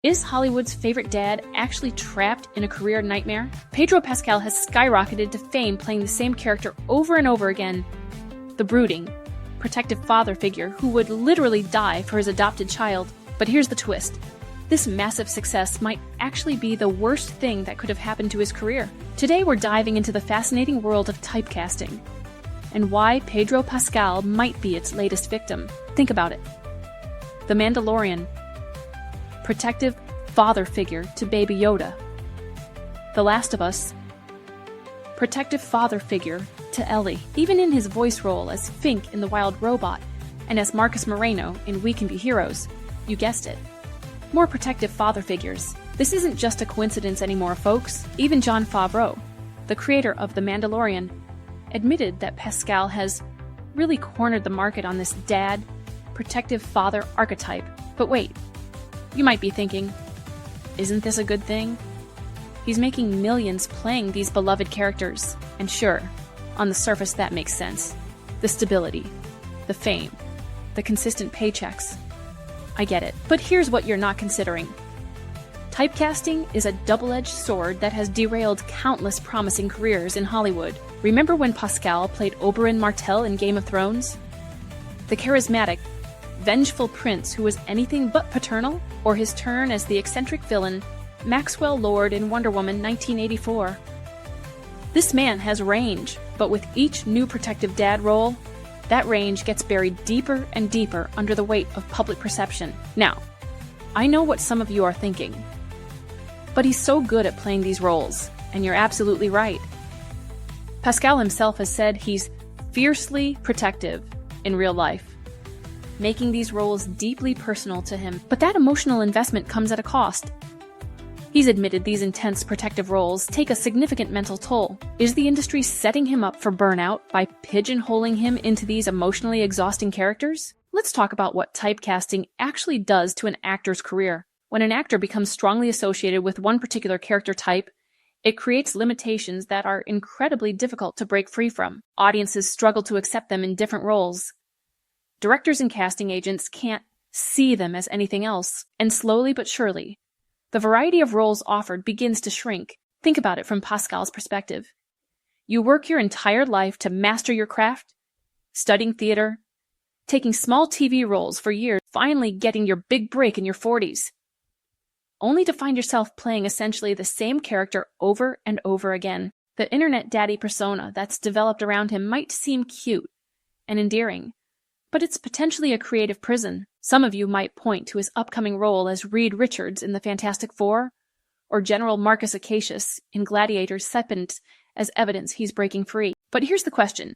Is Hollywood's favorite dad actually trapped in a career nightmare? Pedro Pascal has skyrocketed to fame playing the same character over and over again. The brooding, protective father figure who would literally die for his adopted child. But here's the twist. This massive success might actually be the worst thing that could have happened to his career. Today we're diving into the fascinating world of typecasting and why Pedro Pascal might be its latest victim. Think about it. The Mandalorian, protective father figure to Baby Yoda. The Last of Us, protective father figure to Ellie. Even in his voice role as Fink in The Wild Robot and as Marcus Moreno in We Can Be Heroes, you guessed it. More protective father figures. This isn't just a coincidence anymore, folks. Even Jon Favreau, the creator of The Mandalorian, admitted that Pascal has really cornered the market on this dad, protective father archetype. But wait, you might be thinking, isn't this a good thing? He's making millions playing these beloved characters. And sure, on the surface that makes sense. The stability, the fame, the consistent paychecks. I get it. But here's what you're not considering. Typecasting is a double-edged sword that has derailed countless promising careers in Hollywood. Remember when Pascal played Oberyn Martell in Game of Thrones? The charismatic, vengeful prince who was anything but paternal? Or his turn as the eccentric villain, Maxwell Lord in Wonder Woman 1984? This man has range, but with each new protective dad role, that range gets buried deeper and deeper under the weight of public perception. Now, I know what some of you are thinking, but he's so good at playing these roles, and you're absolutely right. Pascal himself has said he's fiercely protective in real life, making these roles deeply personal to him. But that emotional investment comes at a cost. He's admitted these intense protective roles take a significant mental toll. Is the industry setting him up for burnout by pigeonholing him into these emotionally exhausting characters? Let's talk about what typecasting actually does to an actor's career. When an actor becomes strongly associated with one particular character type, it creates limitations that are incredibly difficult to break free from. Audiences struggle to accept them in different roles. Directors and casting agents can't see them as anything else, and slowly but surely, the variety of roles offered begins to shrink. Think about it from Pascal's perspective. You work your entire life to master your craft, studying theater, taking small TV roles for years, finally getting your big break in your 40s, only to find yourself playing essentially the same character over and over again. The internet daddy persona that's developed around him might seem cute and endearing, but it's potentially a creative prison. Some of you might point to his upcoming role as Reed Richards in the Fantastic Four, or General Marcus Acacius in Gladiator's Second as evidence he's breaking free. But here's the question.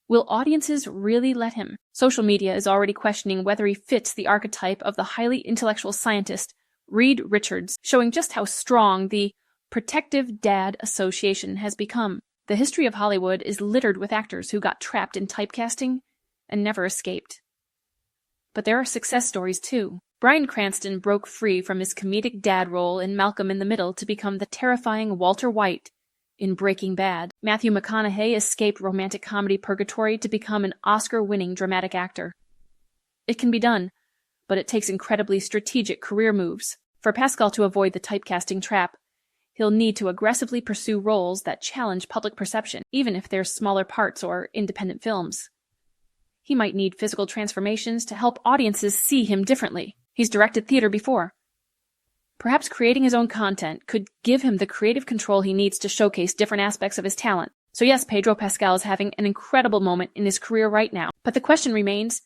Will audiences really let him? Social media is already questioning whether he fits the archetype of the highly intellectual scientist Reed Richards, showing just how strong the protective dad association has become. The history of Hollywood is littered with actors who got trapped in typecasting and never escaped. But there are success stories too. Bryan Cranston broke free from his comedic dad role in Malcolm in the Middle to become the terrifying Walter White in Breaking Bad. Matthew McConaughey escaped romantic comedy purgatory to become an Oscar-winning dramatic actor. It can be done, but it takes incredibly strategic career moves. For Pascal to avoid the typecasting trap, he'll need to aggressively pursue roles that challenge public perception, even if they're smaller parts or independent films. He might need physical transformations to help audiences see him differently. He's directed theater before. Perhaps creating his own content could give him the creative control he needs to showcase different aspects of his talent. So yes, Pedro Pascal is having an incredible moment in his career right now. But the question remains,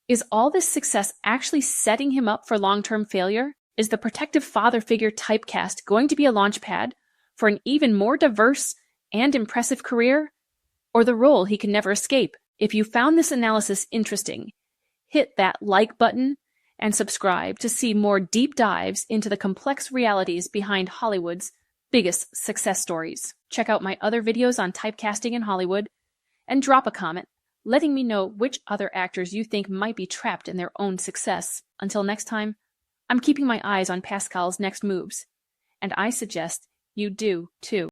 is all this success actually setting him up for long-term failure? Is the protective father figure typecast going to be a launchpad for an even more diverse and impressive career? Or the role he can never escape? If you found this analysis interesting, hit that like button and subscribe to see more deep dives into the complex realities behind Hollywood's biggest success stories. Check out my other videos on typecasting in Hollywood, and drop a comment letting me know which other actors you think might be trapped in their own success. Until next time, I'm keeping my eyes on Pascal's next moves, and I suggest you do too.